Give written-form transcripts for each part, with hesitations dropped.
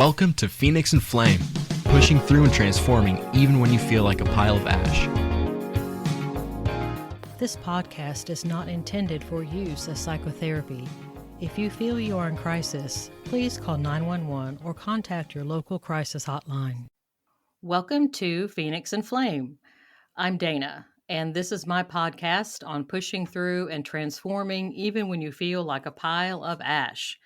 Welcome to Phoenix and Flame, pushing through and transforming even when you feel like a pile of ash. This podcast is not intended for use as psychotherapy. If you feel you are in crisis, please call 911 or contact your local crisis hotline. Welcome to Phoenix and Flame. I'm Dana, and this is my podcast on pushing through and transforming even when you feel like a pile of ash.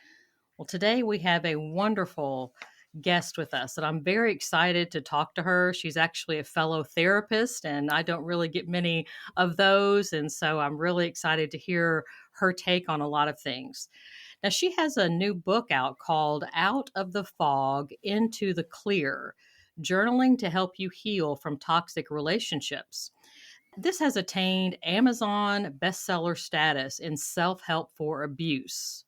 Well, today we have a wonderful guest with us, and I'm very excited to talk to her. She's actually a fellow therapist, and I don't really get many of those, and so I'm really excited to hear her take on a lot of things. Now, she has a new book out called Out of the Fog into the Clear, Journaling to Help You Heal from Toxic Relationships. This has attained Amazon bestseller status in self-help for abuse,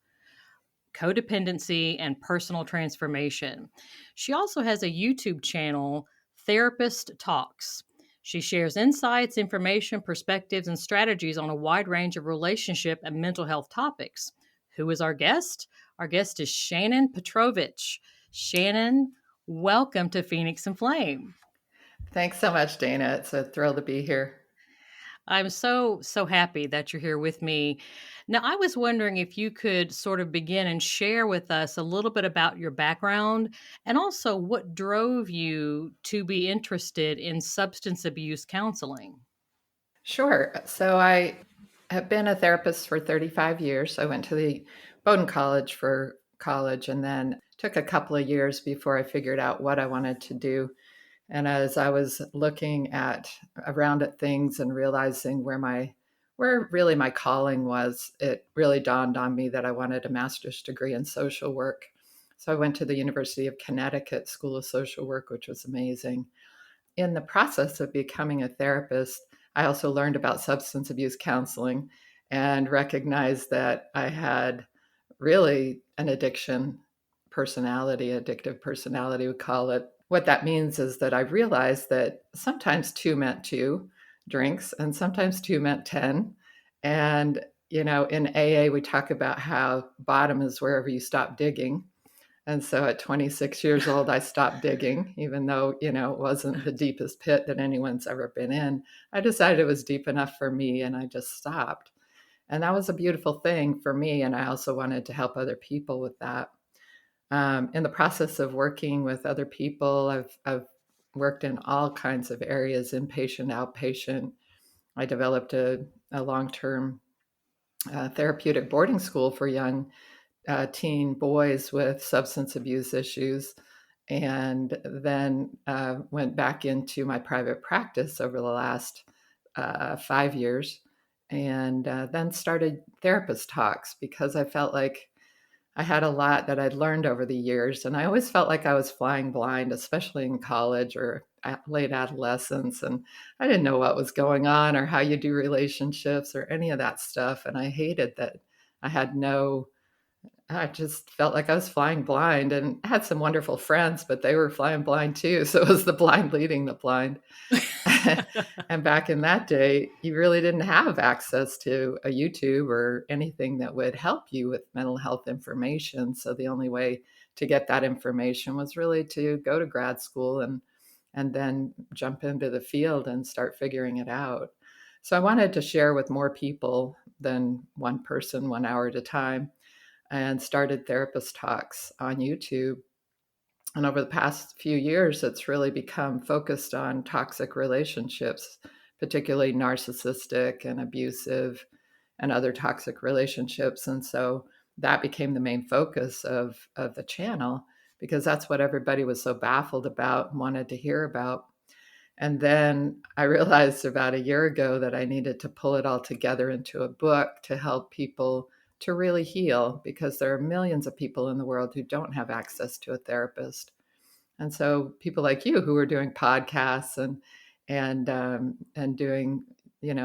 codependency, and personal transformation. She also has a YouTube channel, Therapist Talks. She shares insights, information, perspectives, and strategies on a wide range of relationship and mental health topics. Who is our guest? Our guest is Shannon Petrovich. Shannon, welcome to Phoenix and Flame. Thanks so much, Dana. It's a thrill to be here. I'm so happy that you're here with me. Now, I was wondering if you could sort of begin and share with us a little bit about your background and also what drove you to be interested in substance abuse counseling. Sure. So I have been a therapist for 35 years. I went to the Bowdoin College for college and then took a couple of years before I figured out what I wanted to do. And as I was looking around at things and realizing where really my calling was, it really dawned on me that I wanted a master's degree in social work. So I went to the University of Connecticut School of Social Work, which was amazing. In the process of becoming a therapist, I also learned about substance abuse counseling and recognized that I had really an addictive personality, we call it. What that means is that I realized that sometimes two meant two drinks and sometimes two meant 10. And, in AA, we talk about how bottom is wherever you stop digging. And so at 26 years old, I stopped digging, even though, it wasn't the deepest pit that anyone's ever been in. I decided it was deep enough for me and I just stopped. And that was a beautiful thing for me. And I also wanted to help other people with that. In the process of working with other people, I've worked in all kinds of areas, inpatient, outpatient. I developed a long-term therapeutic boarding school for young teen boys with substance abuse issues, and then went back into my private practice over the last 5 years, and then started Therapist Talks because I felt like I had a lot that I'd learned over the years, and I always felt like I was flying blind, especially in college or late adolescence, and I didn't know what was going on or how you do relationships or any of that stuff, and I hated that I just felt like I was flying blind, and had some wonderful friends, but they were flying blind too. So it was the blind leading the blind. And back in that day, you really didn't have access to a YouTube or anything that would help you with mental health information. So the only way to get that information was really to go to grad school and then jump into the field and start figuring it out. So I wanted to share with more people than one person, 1 hour at a time, and started Therapist Talks on YouTube. And over the past few years, it's really become focused on toxic relationships, particularly narcissistic and abusive and other toxic relationships. And so that became the main focus of the channel because that's what everybody was so baffled about and wanted to hear about. And then I realized about a year ago that I needed to pull it all together into a book to help people to really heal, because there are millions of people in the world who don't have access to a therapist. And so people like you who are doing podcasts and doing,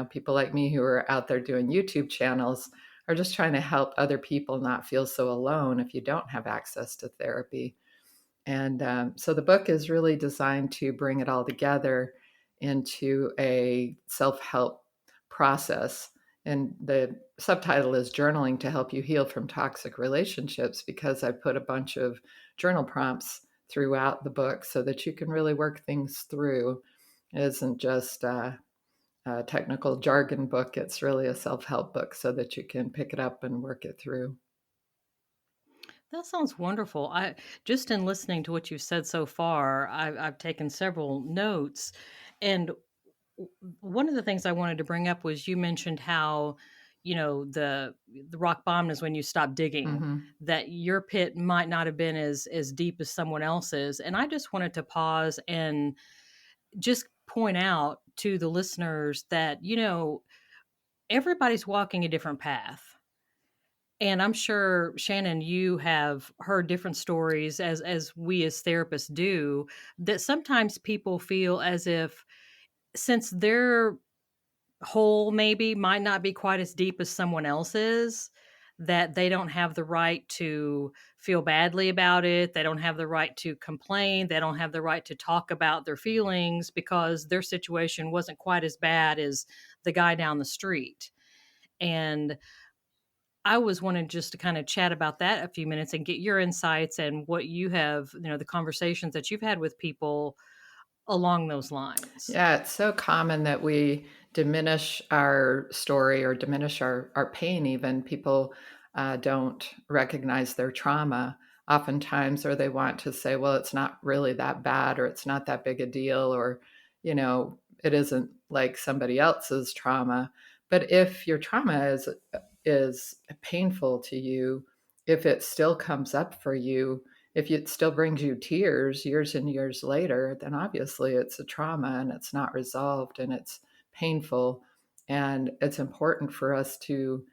people like me who are out there doing YouTube channels are just trying to help other people not feel so alone if you don't have access to therapy. And so the book is really designed to bring it all together into a self-help process. And the subtitle is Journaling to Help You Heal from Toxic Relationships, because I put a bunch of journal prompts throughout the book so that you can really work things through. It isn't just a technical jargon book, it's really a self-help book so that you can pick it up and work it through. That sounds wonderful. I just in listening to what you've said so far, I've taken several notes, and one of the things I wanted to bring up was you mentioned how, the rock bottom is when you stop digging. Hmm. That your pit might not have been as deep as someone else's, and I just wanted to pause and just point out to the listeners that everybody's walking a different path. And I'm sure, Shannon, you have heard different stories as we as therapists do, that sometimes people feel as if since their hole maybe might not be quite as deep as someone else's, that they don't have the right to feel badly about it. They don't have the right to complain. They don't have the right to talk about their feelings because their situation wasn't quite as bad as the guy down the street. And I was wanting just to kind of chat about that a few minutes and get your insights and what you have, the conversations that you've had with people along those lines. Yeah, it's so common that we diminish our story or diminish our pain, even. People don't recognize their trauma oftentimes, or they want to say, well, it's not really that bad, or it's not that big a deal, or, it isn't like somebody else's trauma. But if your trauma is painful to you, if it still comes up for you, if it still brings you tears years and years later, then obviously it's a trauma and it's not resolved and it's painful. And it's important for us to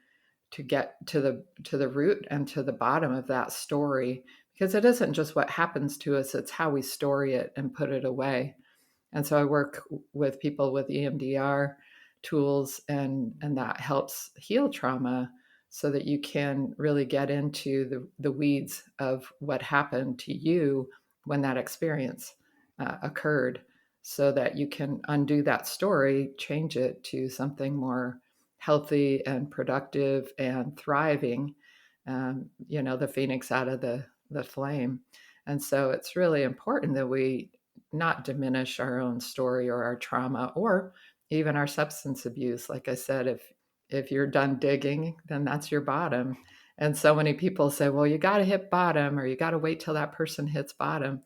get to the root and to the bottom of that story, because it isn't just what happens to us, it's how we story it and put it away. And so I work with people with EMDR tools, and that helps heal trauma so that you can really get into the weeds of what happened to you when that experience occurred, so that you can undo that story, change it to something more healthy and productive and thriving, the phoenix out of the flame. And so it's really important that we not diminish our own story or our trauma or even our substance abuse. Like I said, if you're done digging, then that's your bottom. And so many people say, well, you got to hit bottom, or you got to wait till that person hits bottom.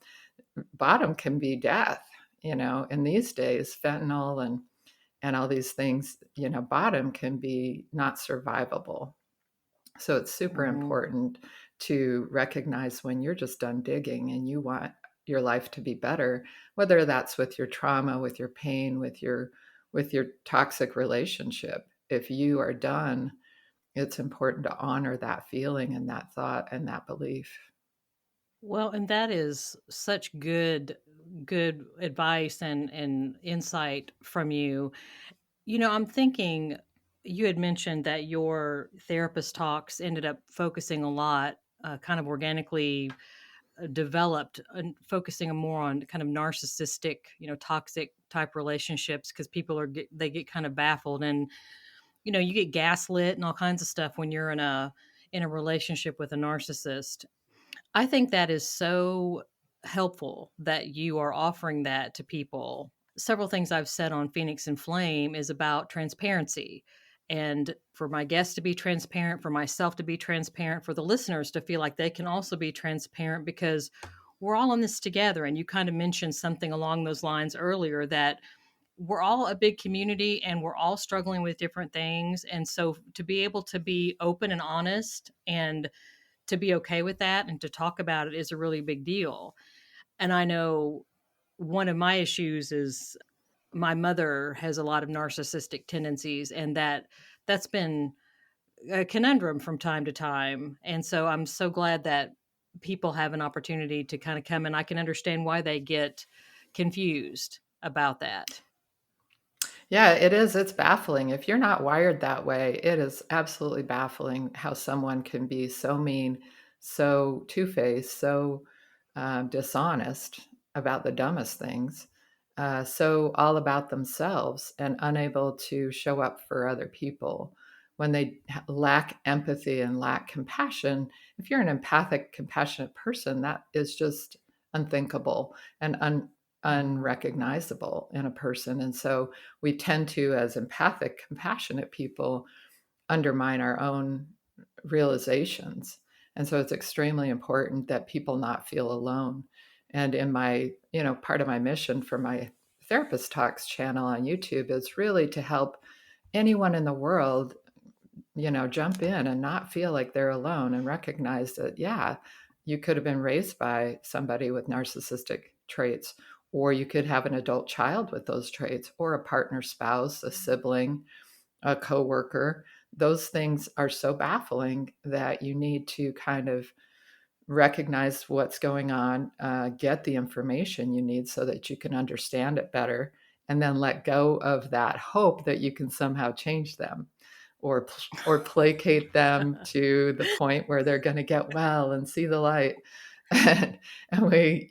Bottom can be death, in these days, fentanyl and all these things, bottom can be not survivable. So it's super Mhm. important to recognize when you're just done digging and you want your life to be better, whether that's with your trauma, with your pain, with your toxic relationship. If you are done, it's important to honor that feeling and that thought and that belief. Well, and that is such good advice and insight from you. I'm thinking you had mentioned that your therapist talks ended up focusing a lot, kind of organically developed, and focusing more on kind of narcissistic, toxic type relationships because people they get kind of baffled, and you get gaslit and all kinds of stuff when you're in a relationship with a narcissist. I think that is so helpful that you are offering that to people. Several things I've said on Phoenix and Flame is about transparency. And for my guests to be transparent, for myself to be transparent, for the listeners to feel like they can also be transparent because we're all in this together. And you kind of mentioned something along those lines earlier, that we're all a big community and we're all struggling with different things. And so to be able to be open and honest and to be okay with that and to talk about it is a really big deal. And I know one of my issues is my mother has a lot of narcissistic tendencies, and that's been a conundrum from time to time. And so I'm so glad that people have an opportunity to kind of come, and I can understand why they get confused about that. Yeah, it is. It's baffling. If you're not wired that way, it is absolutely baffling how someone can be so mean, so two-faced, so dishonest about the dumbest things, so all about themselves and unable to show up for other people when they lack empathy and lack compassion. If you're an empathic, compassionate person, that is just unthinkable and unrecognizable in a person. And so we tend to, as empathic, compassionate people, undermine our own realizations. And so it's extremely important that people not feel alone. And in my, part of my mission for my Therapist Talks channel on YouTube is really to help anyone in the world, jump in and not feel like they're alone and recognize that, yeah, you could have been raised by somebody with narcissistic traits, or you could have an adult child with those traits, or a partner, spouse, a sibling, a coworker. Those things are so baffling that you need to kind of recognize what's going on, get the information you need so that you can understand it better, and then let go of that hope that you can somehow change them or placate them to the point where they're going to get well and see the light. And we,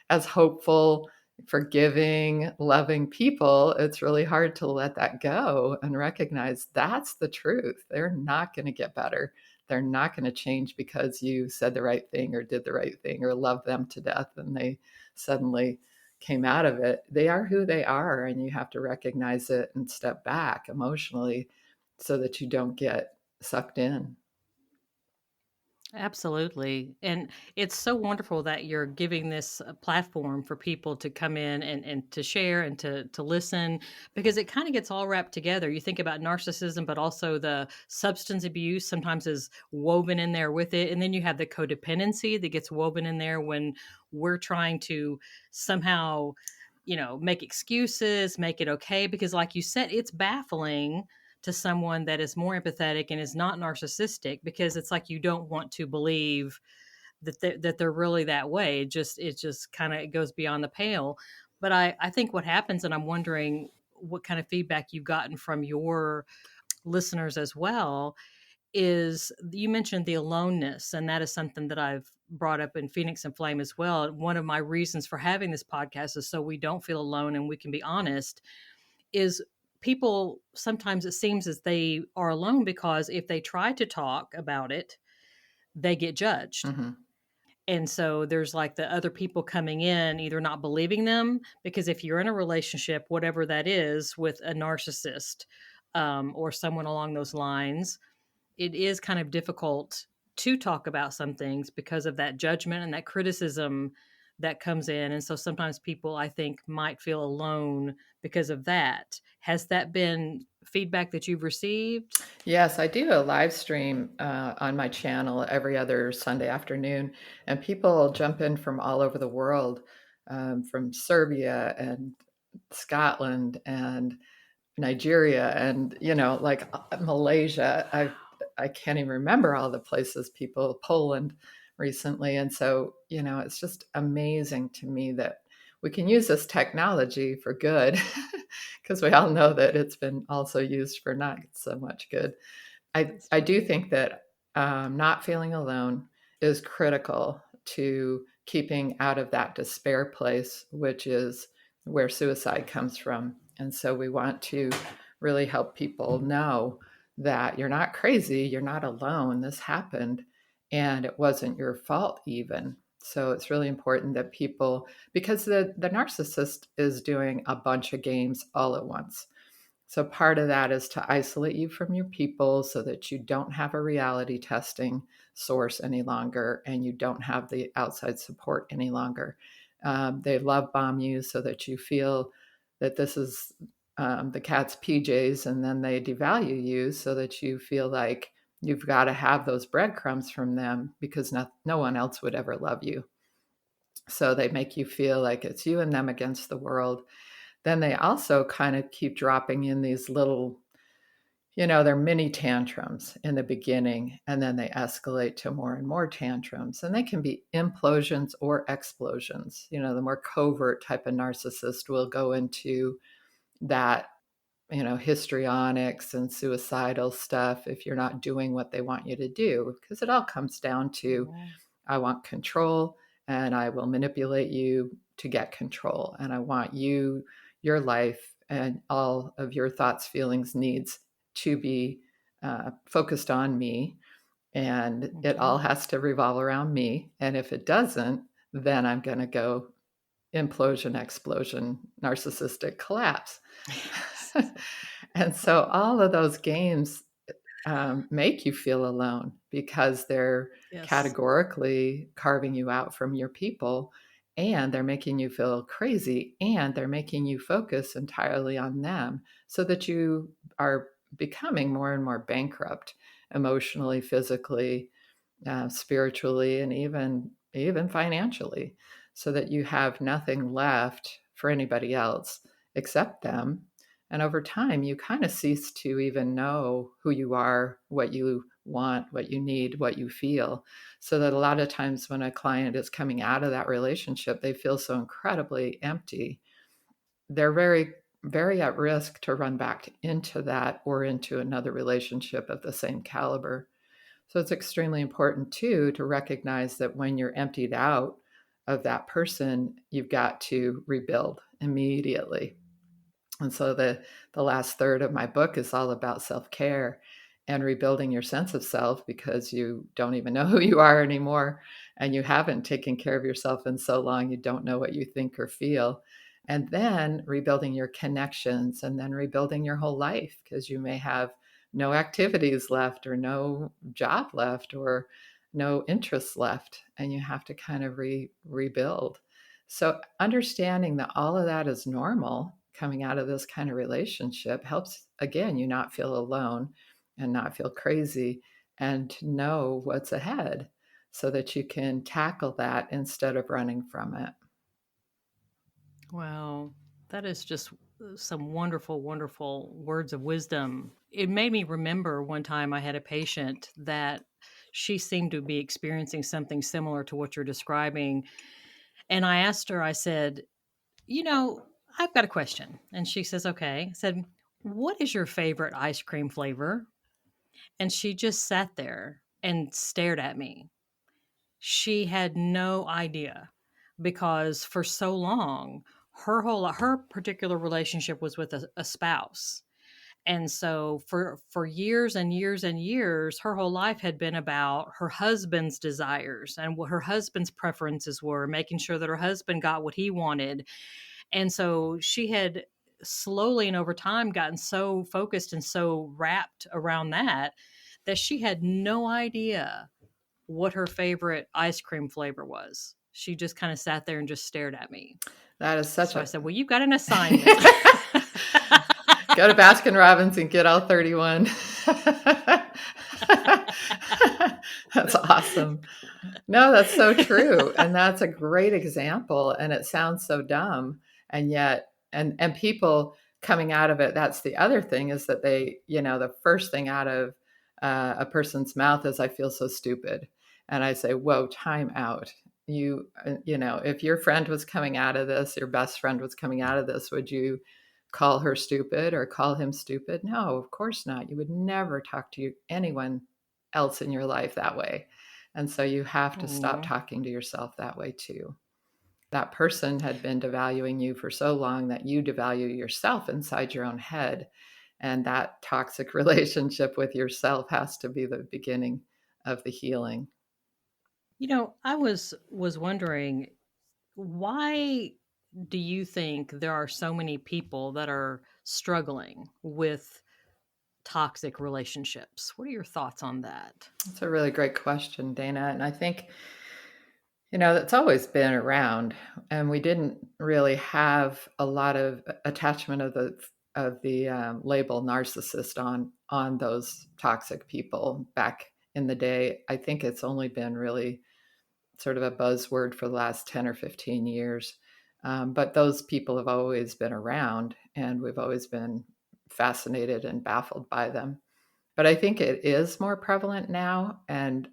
as hopeful, forgiving, loving people, it's really hard to let that go and recognize that's the truth. They're not going to get better. They're not going to change because you said the right thing or did the right thing or loved them to death and they suddenly came out of it. They are who they are, and you have to recognize it and step back emotionally so that you don't get sucked in. Absolutely. And it's so wonderful that you're giving this platform for people to come in and to share and to listen, because it kind of gets all wrapped together. You think about narcissism, but also the substance abuse sometimes is woven in there with it. And then you have the codependency that gets woven in there when we're trying to somehow, make excuses, make it okay. Because, like you said, it's baffling to someone that is more empathetic and is not narcissistic, because it's like you don't want to believe that they're really that way. It just kind of goes beyond the pale. But I think what happens, and I'm wondering what kind of feedback you've gotten from your listeners as well, is you mentioned the aloneness, and that is something that I've brought up in Phoenix and Flame as well. One of my reasons for having this podcast is so we don't feel alone and we can be honest. Is people sometimes it seems as they are alone because if they try to talk about it, they get judged. Mm-hmm. And so there's like the other people coming in, either not believing them, because if you're in a relationship, whatever that is, with a narcissist or someone along those lines, it is kind of difficult to talk about some things because of that judgment and that criticism that comes in. And so sometimes people, I think, might feel alone because of that. Has that been feedback that you've received? Yes, I do a live stream on my channel every other Sunday afternoon, and people jump in from all over the world, from Serbia and Scotland and Nigeria and like Malaysia. I can't even remember all the places people, Poland recently. And so, it's just amazing to me that we can use this technology for good because we all know that it's been also used for not so much good. I do think that not feeling alone is critical to keeping out of that despair place, which is where suicide comes from. And so we want to really help people know that you're not crazy, you're not alone. This happened and it wasn't your fault, even. So it's really important that people, because the narcissist is doing a bunch of games all at once. So part of that is to isolate you from your people so that you don't have a reality testing source any longer and you don't have the outside support any longer. They love bomb you so that you feel that this is the cat's PJs, and then they devalue you so that you feel like you've got to have those breadcrumbs from them because no one else would ever love you. So they make you feel like it's you and them against the world. Then they also kind of keep dropping in these little, they're mini tantrums in the beginning, and then they escalate to more and more tantrums. And they can be implosions or explosions. The more covert type of narcissist will go into that, histrionics and suicidal stuff if you're not doing what they want you to do, because it all comes down to, I want control and I will manipulate you to get control. And I want your life and all of your thoughts, feelings, needs to be focused on me. And it all has to revolve around me. And if it doesn't, then I'm going to go implosion, explosion, narcissistic collapse. And so all of those games make you feel alone because they're Yes. categorically carving you out from your people, and they're making you feel crazy, and they're making you focus entirely on them, so that you are becoming more and more bankrupt emotionally, physically, spiritually, and even financially, so that you have nothing left for anybody else except them. And over time, you kind of cease to even know who you are, what you want, what you need, what you feel. So that a lot of times when a client is coming out of that relationship, they feel so incredibly empty. They're very, very at risk to run back into that or into another relationship of the same caliber. So it's extremely important too to recognize that when you're emptied out of that person, you've got to rebuild immediately. And so the last third of my book is all about self-care and rebuilding your sense of self, because you don't even know who you are anymore, and you haven't taken care of yourself in so long you don't know what you think or feel. And then rebuilding your connections, and then rebuilding your whole life, because you may have no activities left, or no job left, or no interests left, and you have to kind of rebuild. So understanding that all of that is normal coming out of this kind of relationship helps, again, you not feel alone and not feel crazy, and to know what's ahead so that you can tackle that instead of running from it. Wow, that is just some wonderful, wonderful words of wisdom. It made me remember one time I had a patient that she seemed to be experiencing something similar to what you're describing. And I asked her, I said, I've got a question. And she says, okay. I said, what is your favorite ice cream flavor? And she just sat there and stared at me. She had no idea, because for so long her particular relationship was with a spouse. And so for years and years and years, her whole life had been about her husband's desires and what her husband's preferences were, making sure that her husband got what he wanted. And so she had slowly and over time gotten so focused and so wrapped around that she had no idea what her favorite ice cream flavor was. She just kind of sat there and just stared at me. That is such So I a said, well, you've got an assignment. go to Baskin Robbins and get all 31. That's awesome. No, that's so true. And that's a great example. And it sounds so dumb. And yet, and people coming out of it, that's the other thing, is that they, the first thing out of a person's mouth is, I feel so stupid. And I say, whoa, time out. If your friend was coming out of this, your best friend was coming out of this, would you call her stupid or call him stupid? No, of course not. You would never talk to anyone else in your life that way. And so you have to stop Aw. talking to yourself that way too. That person had been devaluing you for so long that you devalue yourself inside your own head. And that toxic relationship with yourself has to be the beginning of the healing. I was wondering, why do you think there are so many people that are struggling with toxic relationships? What are your thoughts on that? That's a really great question, Dana. And I think, that's always been around, and we didn't really have a lot of attachment of the label narcissist on those toxic people back in the day. I think it's only been really sort of a buzzword for the last 10 or 15 years. But those people have always been around, and we've always been fascinated and baffled by them. But I think it is more prevalent now, and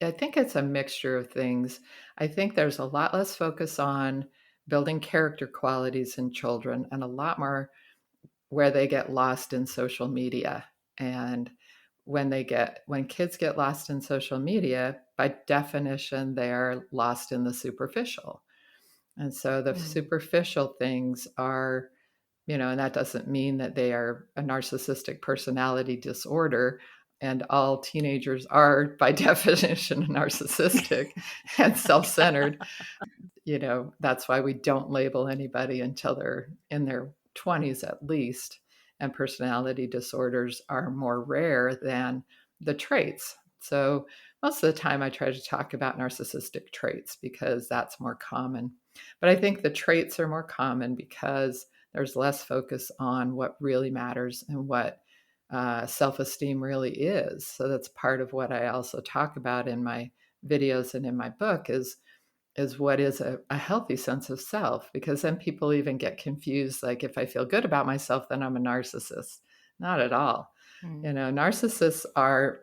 I think it's a mixture of things. I think there's a lot less focus on building character qualities in children, and a lot more where they get lost in social media. And when kids get lost in social media, by definition, they're lost in the superficial. And so the Mm. superficial things are, and that doesn't mean that they are a narcissistic personality disorder. and all teenagers are by definition narcissistic and self-centered. That's why we don't label anybody until they're in their 20s at least. And personality disorders are more rare than the traits. So most of the time I try to talk about narcissistic traits because that's more common. But I think the traits are more common because there's less focus on what really matters and what self-esteem really is. So that's part of what I also talk about in my videos and in my book is what is a healthy sense of self, because then people even get confused, like if I feel good about myself then I'm a narcissist. Not at all. Narcissists are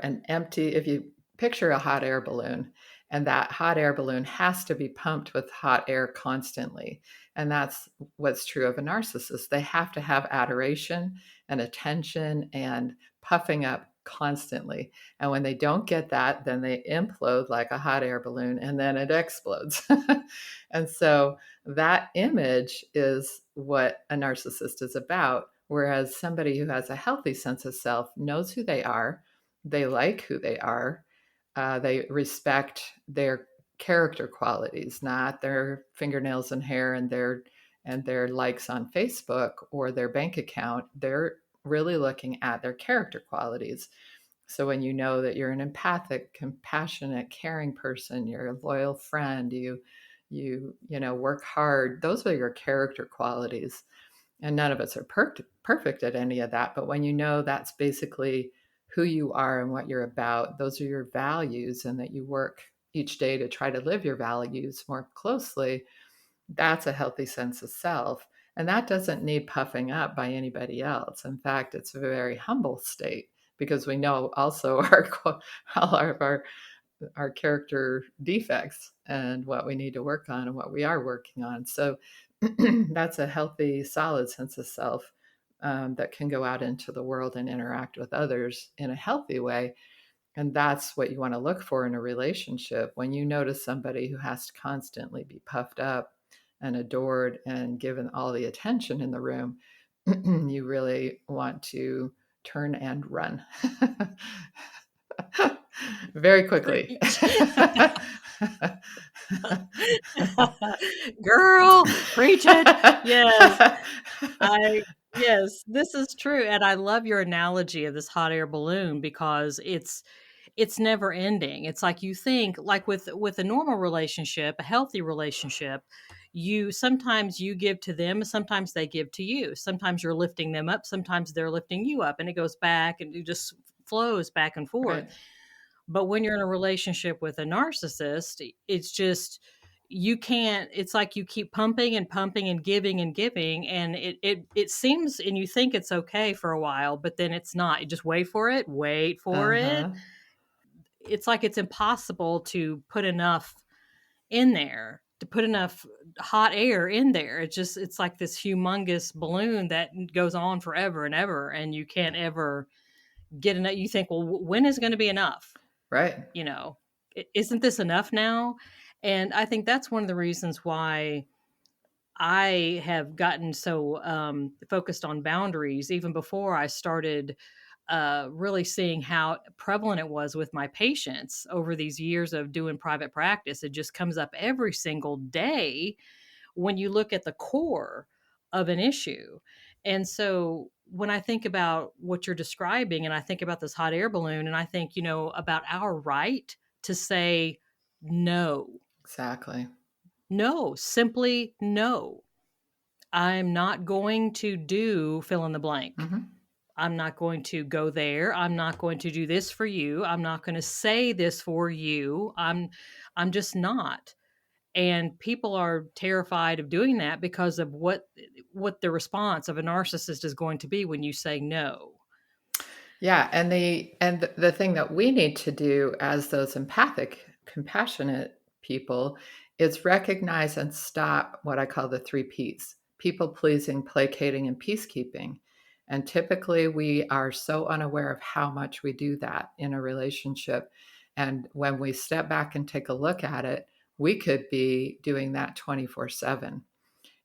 an empty, if you picture a hot air balloon, and that hot air balloon has to be pumped with hot air constantly. And that's what's true of a narcissist. They have to have adoration and attention and puffing up constantly. And when they don't get that, then they implode like a hot air balloon and then it explodes. And so that image is what a narcissist is about. Whereas somebody who has a healthy sense of self knows who they are, they like who they are, they respect their character qualities, not their fingernails and hair and their likes on Facebook or their bank account. They're really looking at their character qualities. So when you know that you're an empathic, compassionate, caring person, you're a loyal friend, you work hard, those are your character qualities. And none of us are perfect at any of that. But when you know that's basically who you are and what you're about, those are your values, and that you work each day to try to live your values more closely, that's a healthy sense of self. And that doesn't need puffing up by anybody else. In fact, it's a very humble state, because we know also all of our character defects and what we need to work on and what we are working on. So that's a healthy, solid sense of self that can go out into the world and interact with others in a healthy way. And that's what you want to look for in a relationship. When you notice somebody who has to constantly be puffed up and adored and given all the attention in the room, you really want to turn and run very quickly. Girl, preach it. Yes. Yes, this is true. And I love your analogy of this hot air balloon because it's never ending. It's like you think, like with a normal relationship, a healthy relationship, you sometimes you give to them, sometimes they give to you. Sometimes you're lifting them up, sometimes they're lifting you up, and it goes back and it just flows back and forth. Right. But when you're in a relationship with a narcissist, it's just you can't, it's like you keep pumping and pumping and giving, and it seems, and you think it's okay for a while, but then it's not. You just wait for it, wait for it. Uh-huh. It's like it's impossible to put enough in there, to put enough hot air in there. It's like this humongous balloon that goes on forever and ever, and you can't ever get enough. You think, well, when is going to be enough? Right. Isn't this enough now? And I think that's one of the reasons why I have gotten so focused on boundaries even before I started really seeing how prevalent it was with my patients over these years of doing private practice. It just comes up every single day when you look at the core of an issue. And so when I think about what you're describing, and I think about this hot air balloon, and I think, about our right to say no. Exactly. No, simply no. I'm not going to do fill in the blank. Mm-hmm. I'm not going to go there. I'm not going to do this for you. I'm not going to say this for you. I'm just not. And people are terrified of doing that because of what the response of a narcissist is going to be when you say no. Yeah, and the thing that we need to do as those empathic, compassionate people is recognize and stop what I call the 3 Ps: people pleasing, placating, and peacekeeping. And typically we are so unaware of how much we do that in a relationship. And when we step back and take a look at it, we could be doing that 24/7.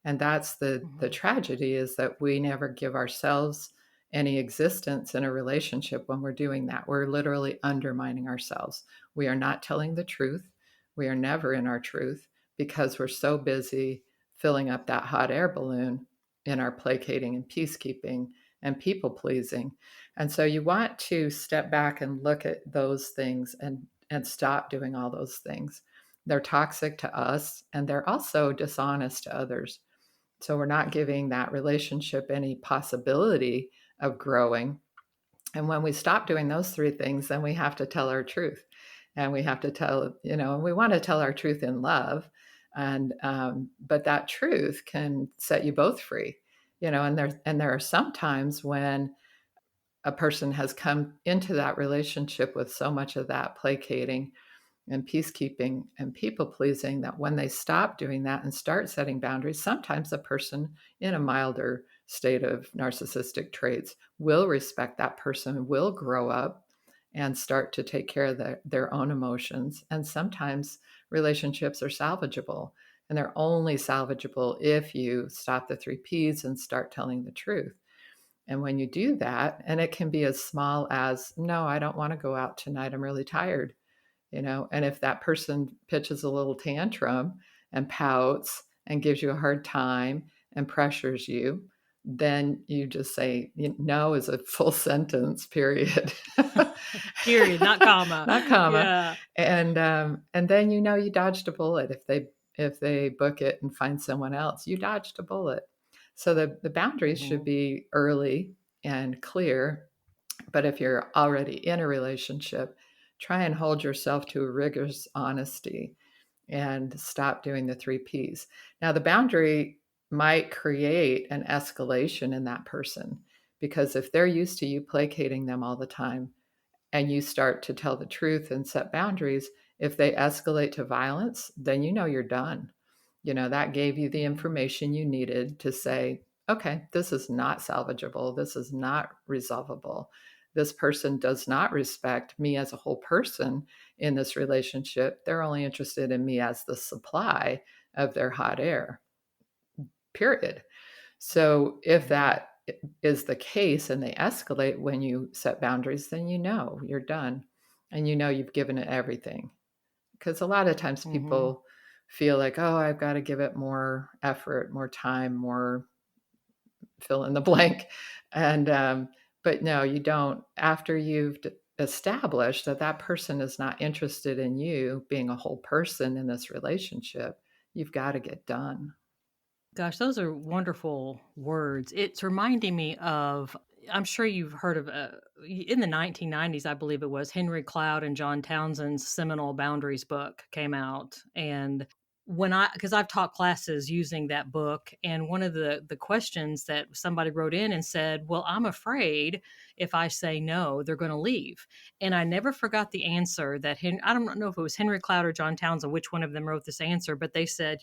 And that's the tragedy, is that we never give ourselves any existence in a relationship when we're doing that. We're literally undermining ourselves. We are not telling the truth. We are never in our truth because we're so busy filling up that hot air balloon in our placating and peacekeeping and people pleasing. And so you want to step back and look at those things and stop doing all those things. They're toxic to us and they're also dishonest to others. So we're not giving that relationship any possibility of growing. And when we stop doing those three things, then we have to tell our truth. And we have to tell, and we want to tell our truth in love. And but that truth can set you both free, and there are some times when a person has come into that relationship with so much of that placating and peacekeeping and people pleasing that when they stop doing that and start setting boundaries, sometimes a person in a milder state of narcissistic traits will respect that person, will grow up and start to take care of their own emotions. And sometimes relationships are salvageable, and they're only salvageable if you stop the three P's and start telling the truth. And when you do that, and it can be as small as, no, I don't want to go out tonight, I'm really tired. And if that person pitches a little tantrum and pouts and gives you a hard time and pressures you, then you just say no is a full sentence, period. Period, not comma. Not comma. Yeah. And then you dodged a bullet. If they book it and find someone else, you dodged a bullet. So the boundaries should be early and clear. But if you're already in a relationship, try and hold yourself to a rigorous honesty and stop doing the three P's. Now, the boundary might create an escalation in that person because if they're used to you placating them all the time and you start to tell the truth and set boundaries, if they escalate to violence, then you're done. That gave you the information you needed to say, okay, this is not salvageable. This is not resolvable. This person does not respect me as a whole person in this relationship. They're only interested in me as the supply of their hot air, period. So if that is the case and they escalate when you set boundaries, then you're done and you've given it everything. Because a lot of times people feel like, oh, I've got to give it more effort, more time, more fill in the blank. And but no, you don't. After you've established that person is not interested in you being a whole person in this relationship, you've got to get done. Gosh, those are wonderful words. It's reminding me of, I'm sure you've heard of, in the 1990s, I believe it was, Henry Cloud and John Townsend's seminal Boundaries book came out. And because I've taught classes using that book, and one of the questions that somebody wrote in and said, well, I'm afraid if I say no, they're going to leave. And I never forgot the answer that, I don't know if it was Henry Cloud or John Townsend, which one of them wrote this answer, but they said,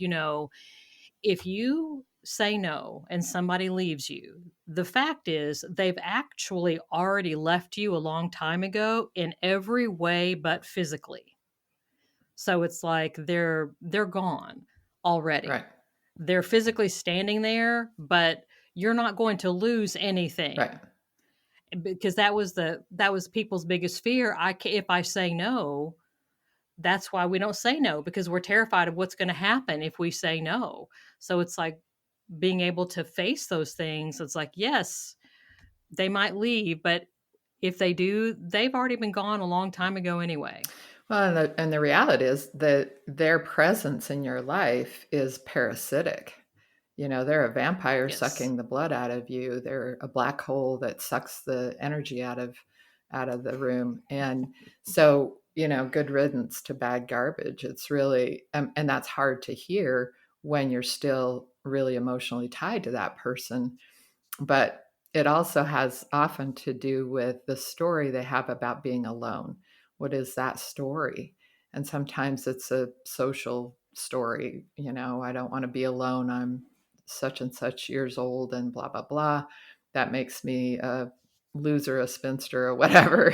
if you say no and somebody leaves you, the fact is they've actually already left you a long time ago in every way but physically. So it's like they're gone already. Right. They're physically standing there, but you're not going to lose anything. Right. Because that was people's biggest fear. If I say no, that's why we don't say no, because we're terrified of what's going to happen if we say no. So it's like being able to face those things. It's like, yes, they might leave, but if they do, they've already been gone a long time ago anyway. Well, and the reality is that their presence in your life is parasitic. They're a vampire sucking the blood out of you. They're a black hole that sucks the energy out of the room. And so, good riddance to bad garbage. It's really, and that's hard to hear when you're still really emotionally tied to that person. But it also has often to do with the story they have about being alone. What is that story? And sometimes it's a social story. I don't want to be alone. I'm such and such years old and blah, blah, blah. That makes me a loser, a spinster, or whatever,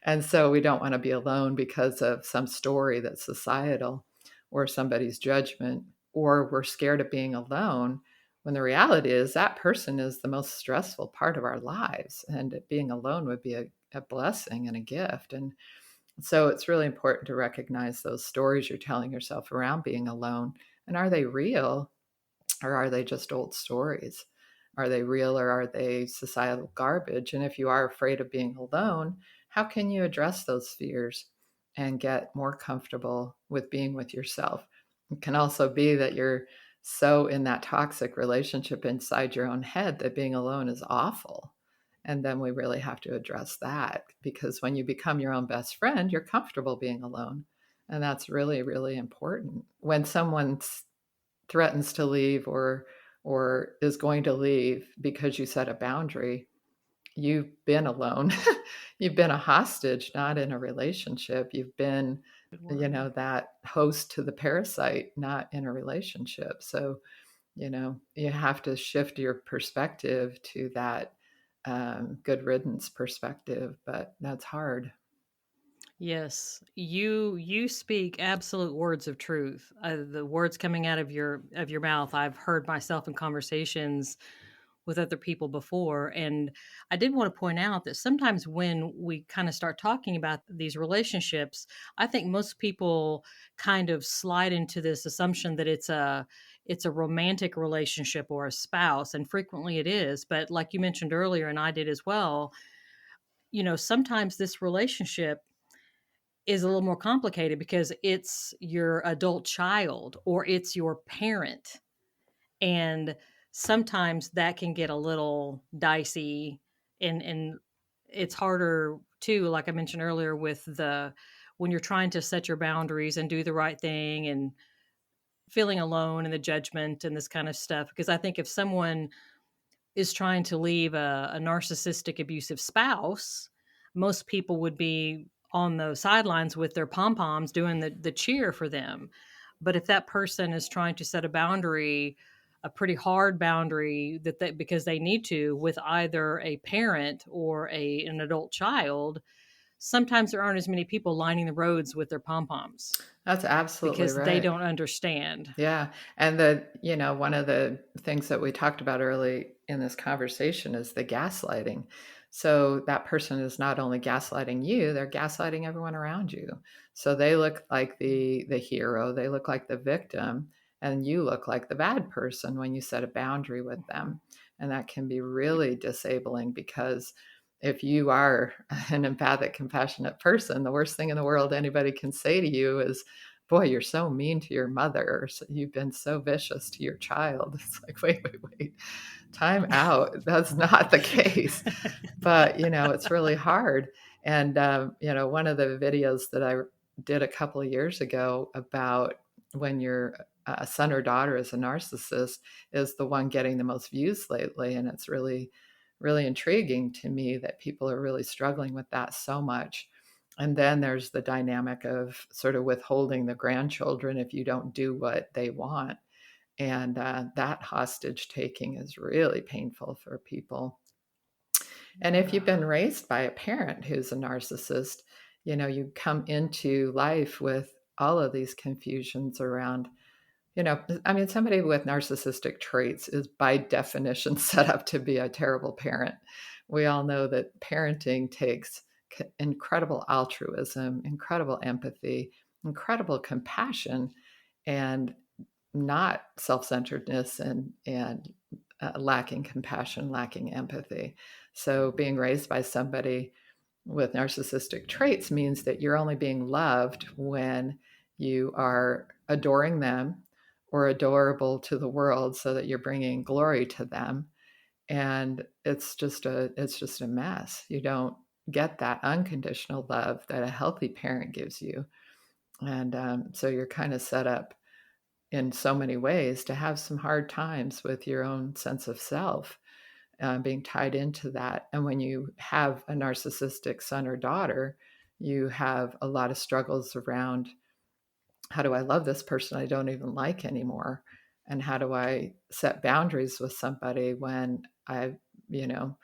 And so we don't want to be alone because of some story that's societal or somebody's judgment, or we're scared of being alone when the reality is that person is the most stressful part of our lives, and being alone would be a blessing and a gift. And so it's really important to recognize those stories you're telling yourself around being alone. And are they real, or are they just old stories? Are they real, or are they societal garbage? And if you are afraid of being alone, how can you address those fears and get more comfortable with being with yourself? It can also be that you're so in that toxic relationship inside your own head that being alone is awful. And then we really have to address that, because when you become your own best friend, you're comfortable being alone. And that's really, really important. When someone threatens to leave, or is going to leave because you set a boundary, you've been alone. You've been a hostage, not in a relationship. You've been, Good word. that host to the parasite, not in a relationship. So, you have to shift your perspective to that good riddance perspective, but that's hard. Yes, you speak absolute words of truth. The words coming out of your mouth, I've heard myself in conversations with other people before. And I did want to point out that sometimes when we kind of start talking about these relationships, I think most people kind of slide into this assumption that it's a romantic relationship or a spouse, and frequently it is. But like you mentioned earlier, and I did as well, sometimes this relationship is a little more complicated because it's your adult child or it's your parent. And sometimes that can get a little dicey, and it's harder too, like I mentioned earlier, with the when you're trying to set your boundaries and do the right thing and feeling alone and the judgment and this kind of stuff. Because I think if someone is trying to leave a narcissistic abusive spouse, most people would be on the sidelines with their pom poms doing the cheer for them. But if that person is trying to set a boundary, a pretty hard boundary because they need to with either a parent or an adult child, sometimes there aren't as many people lining the roads with their pom poms That's absolutely because they right. don't understand. Yeah. And one of the things that we talked about early in this conversation is the gaslighting. So that person is not only gaslighting you, they're gaslighting everyone around you. So they look like the hero, they look like the victim, and you look like the bad person when you set a boundary with them. And that can be really disabling, because if you are an empathic, compassionate person, the worst thing in the world anybody can say to you is, boy, you're so mean to your mother, or you've been so vicious to your child. It's like, wait, time out. That's not the case. But, it's really hard. And, one of the videos that I did a couple of years ago about when your son or daughter is a narcissist is the one getting the most views lately. And it's really, really intriguing to me that people are really struggling with that so much. And then there's the dynamic of sort of withholding the grandchildren if you don't do what they want. And that hostage taking is really painful for people. And if you've been Yeah. raised by a parent who's a narcissist, you come into life with all of these confusions around, I mean, somebody with narcissistic traits is by definition set up to be a terrible parent. We all know that parenting takes incredible altruism, incredible empathy, incredible compassion, and not self-centeredness and lacking compassion, lacking empathy. So being raised by somebody with narcissistic traits means that you're only being loved when you are adoring them or adorable to the world, so that you're bringing glory to them. And it's just a mess. You don't get that unconditional love that a healthy parent gives you. And so you're kind of set up in so many ways to have some hard times with your own sense of self, being tied into that. And when you have a narcissistic son or daughter, you have a lot of struggles around, how do I love this person I don't even like anymore? And how do I set boundaries with somebody when I, you know,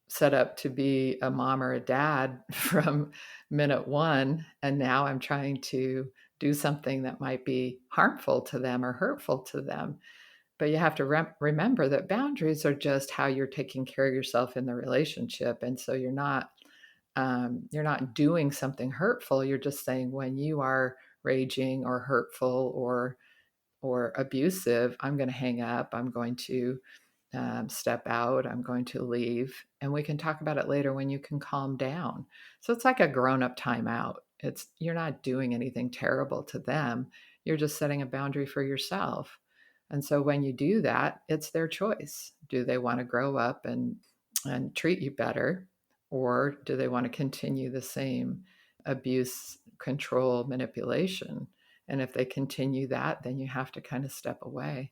set up to be a mom or a dad from minute one, and now I'm trying to do something that might be harmful to them or hurtful to them. But you have to remember that boundaries are just how you're taking care of yourself in the relationship. And so you're not doing something hurtful. You're just saying when you are raging or hurtful or abusive, I'm going to hang up. I'm going to step out. I'm going to leave. And we can talk about it later when you can calm down. So it's like a grown up timeout. You're not doing anything terrible to them. You're just setting a boundary for yourself. And so when you do that, it's their choice. Do they want to grow up and treat you better? Or do they want to continue the same abuse, control, manipulation? And if they continue that, then you have to kind of step away.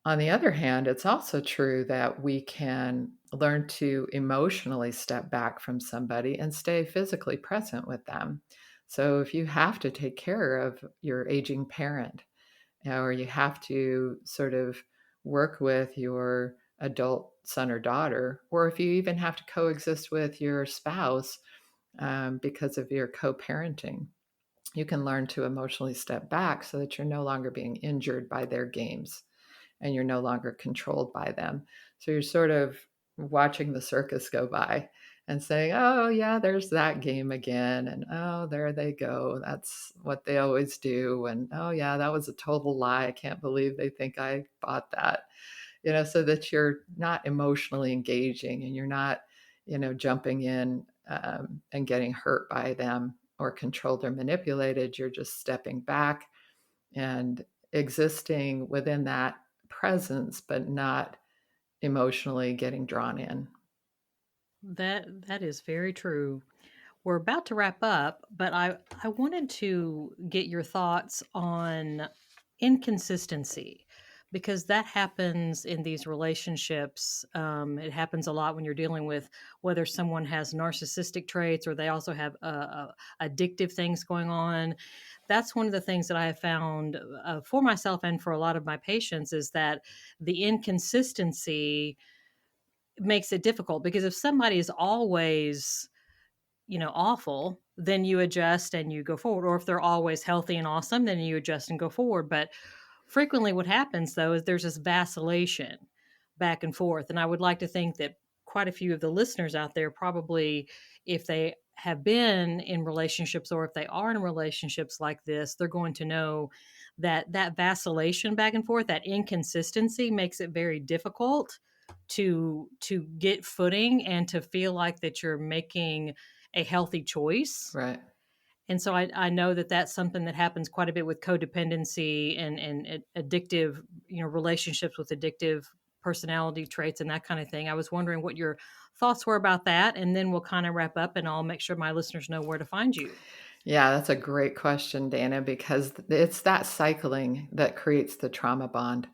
On the other hand, it's also true that we can learn to emotionally step back from somebody and stay physically present with them. So if you have to take care of your aging parent, or you have to sort of work with your adult son or daughter, or if you even have to coexist with your spouse because of your co parenting, you can learn to emotionally step back so that you're no longer being injured by their games and you're no longer controlled by them. So you're sort of watching the circus go by and saying, oh, yeah, there's that game again. And oh, there they go. That's what they always do. And oh, yeah, that was a total lie. I can't believe they think I bought that. So that you're not emotionally engaging and you're not, jumping in and getting hurt by them or controlled or manipulated. You're just stepping back and existing within that presence, but not emotionally getting drawn in. That is very true. We're about to wrap up, but I wanted to get your thoughts on inconsistency because that happens in these relationships. It happens a lot when you're dealing with whether someone has narcissistic traits or they also have addictive things going on. That's one of the things that I have found for myself and for a lot of my patients is that the inconsistency makes it difficult because if somebody is always awful, then you adjust and you go forward. Or if they're always healthy and awesome, then you adjust and go forward. But frequently what happens though is there's this vacillation back and forth. And I would like to think that quite a few of the listeners out there probably, if they have been in relationships or if they are in relationships like this, they're going to know that that vacillation back and forth, that inconsistency makes it very difficult to get footing and to feel like that you're making a healthy choice. Right. And so I know that that's something that happens quite a bit with codependency and addictive, relationships with addictive personality traits and that kind of thing. I was wondering what your thoughts were about that. And then we'll kind of wrap up and I'll make sure my listeners know where to find you. Yeah, that's a great question, Dana, because it's that cycling that creates the trauma bond.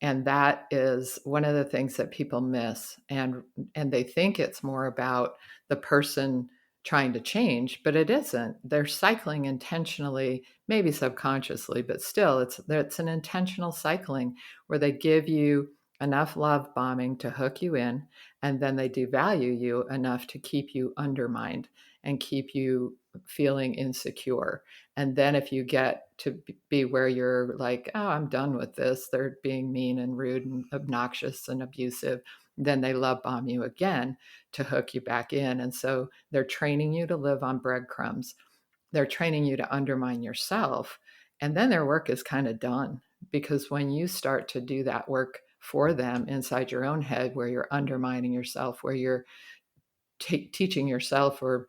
And that is one of the things that people miss. And they think it's more about the person trying to change, but it isn't. They're cycling intentionally, maybe subconsciously, but still it's an intentional cycling where they give you enough love bombing to hook you in, and then they devalue you enough to keep you undermined and keep you feeling insecure. And then if you get to be where you're like, oh, I'm done with this, they're being mean and rude and obnoxious and abusive, then they love bomb you again to hook you back in. And so they're training you to live on breadcrumbs. They're training you to undermine yourself. And then their work is kind of done, because when you start to do that work for them inside your own head, where you're undermining yourself, where you're teaching yourself or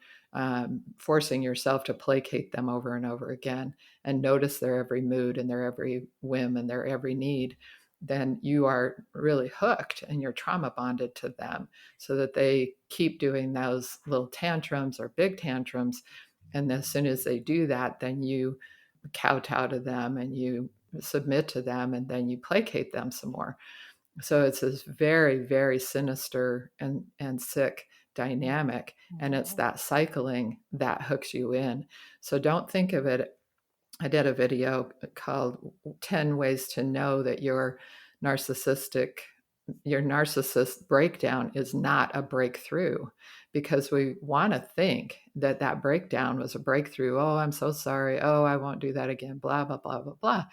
forcing yourself to placate them over and over again and notice their every mood and their every whim and their every need, then you are really hooked and you're trauma bonded to them so that they keep doing those little tantrums or big tantrums. And as soon as they do that, then you kowtow to them and you submit to them and then you placate them some more. So it's this very, very sinister and sick dynamic. And it's that cycling that hooks you in. So don't think of it. I did a video called 10 Ways to Know That Your Narcissist breakdown is not a breakthrough, because we want to think that that breakdown was a breakthrough. Oh, I'm so sorry. Oh, I won't do that again. Blah, blah, blah, blah, blah.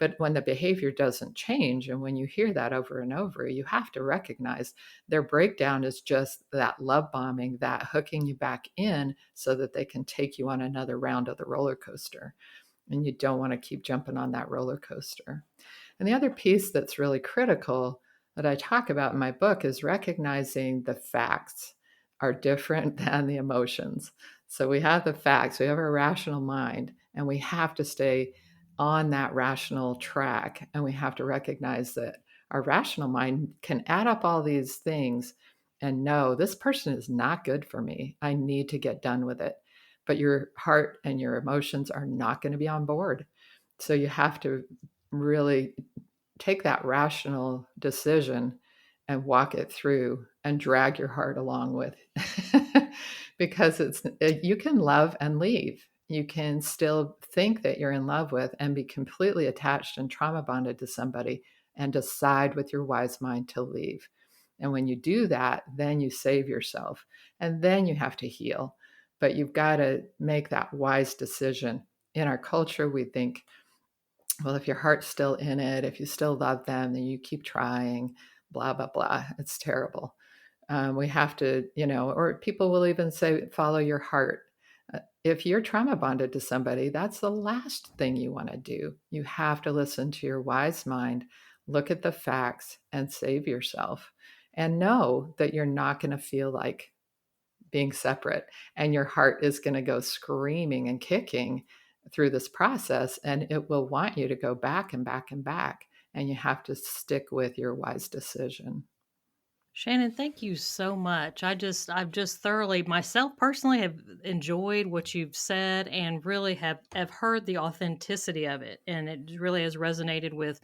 But when the behavior doesn't change, and when you hear that over and over, you have to recognize their breakdown is just that love bombing, that hooking you back in so that they can take you on another round of the roller coaster. And you don't want to keep jumping on that roller coaster. And the other piece that's really critical that I talk about in my book is recognizing the facts are different than the emotions. So we have the facts, we have a rational mind, and we have to stay on that rational track. And we have to recognize that our rational mind can add up all these things and know this person is not good for me. I need to get done with it. But your heart and your emotions are not going to be on board. So you have to really take that rational decision and walk it through and drag your heart along with because you can love and leave. You can still think that you're in love with and be completely attached and trauma bonded to somebody and decide with your wise mind to leave. And when you do that, then you save yourself and then you have to heal. But you've got to make that wise decision. In our culture, we think, well, if your heart's still in it, if you still love them, then you keep trying, blah, blah, blah. It's terrible. We have to, or people will even say, follow your heart. If you're trauma bonded to somebody, that's the last thing you want to do. You have to listen to your wise mind, look at the facts, and save yourself. And know that you're not going to feel like being separate, and your heart is going to go screaming and kicking through this process, and it will want you to go back and back and back, and you have to stick with your wise decision. Shannon, thank you so much. I've just thoroughly, myself personally, have enjoyed what you've said and really have heard the authenticity of it. And it really has resonated with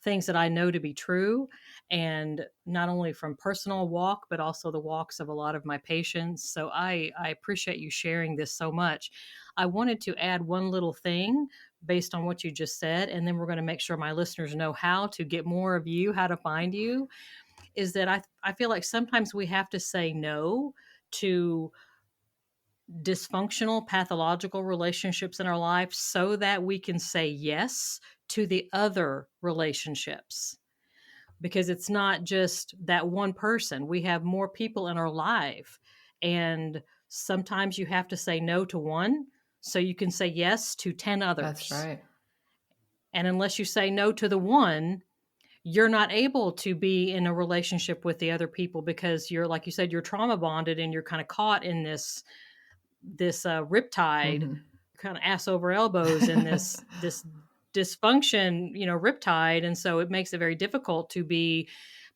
things that I know to be true. And not only from personal walk, but also the walks of a lot of my patients. So I appreciate you sharing this so much. I wanted to add one little thing based on what you just said, and then we're going to make sure my listeners know how to get more of you, how to find you. Is that I feel like sometimes we have to say no to dysfunctional pathological relationships in our life so that we can say yes to the other relationships, because it's not just that one person. We have more people in our life, and sometimes you have to say no to one so you can say yes to 10 others. That's right. And unless you say no to the one, you're not able to be in a relationship with the other people, because you're, like you said, you're trauma bonded and you're kind of caught in this riptide, Mm-hmm. kind of ass over elbows in this dysfunction, riptide. And so it makes it very difficult to be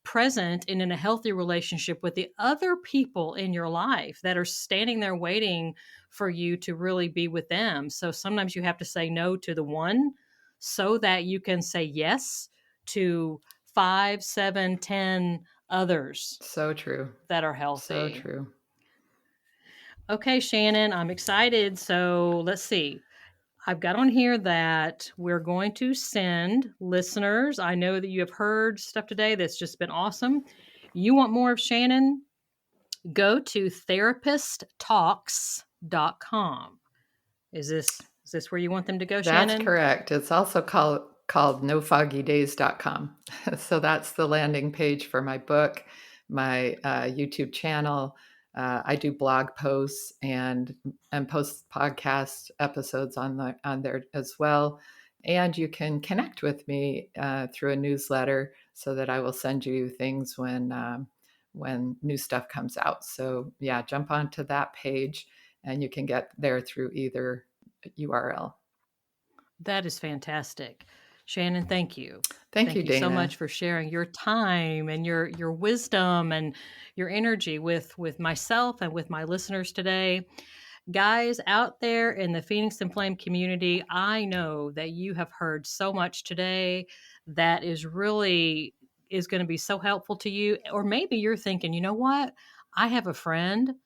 present and in a healthy relationship with the other people in your life that are standing there waiting for you to really be with them. So sometimes you have to say no to the one so that you can say yes to 5, 7, 10 others. So true. That are healthy. So true. Okay, Shannon, I'm excited. So let's see. I've got on here that we're going to send listeners. I know that you have heard stuff today that's just been awesome. You want more of Shannon? Go to therapisttalks.com. Is this where you want them to go, Shannon? That's correct. It's also called nofoggydays.com. So that's the landing page for my book, my YouTube channel. I do blog posts and post podcast episodes on there as well. And you can connect with me through a newsletter so that I will send you things when new stuff comes out. So yeah, jump onto that page and you can get there through either URL. That is fantastic. Shannon, thank you. Thank you, Dana. So much for sharing your time and your wisdom and your energy with myself and with my listeners today. Guys out there in the Phoenix and Flame community, I know that you have heard so much today that is going to be so helpful to you. Or maybe you're thinking, you know what? I have a friend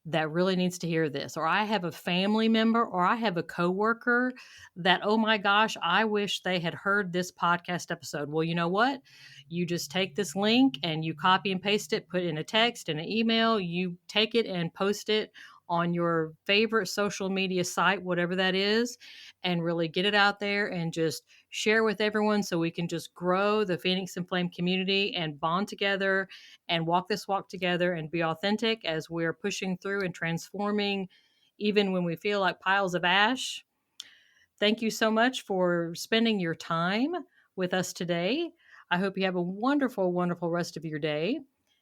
that really needs to hear this, or I have a family member, or I have a coworker that, oh my gosh, I wish they had heard this podcast episode. Well, you know what? You just take this link and you copy and paste it, put it in a text, in an email, you take it and post it on your favorite social media site, whatever that is, and really get it out there and just share with everyone so we can just grow the Phoenix and Flame community and bond together and walk this walk together and be authentic as we're pushing through and transforming, even when we feel like piles of ash. Thank you so much for spending your time with us today. I hope you have a wonderful, wonderful rest of your day.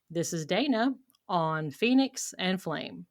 This is Dana on Phoenix and Flame.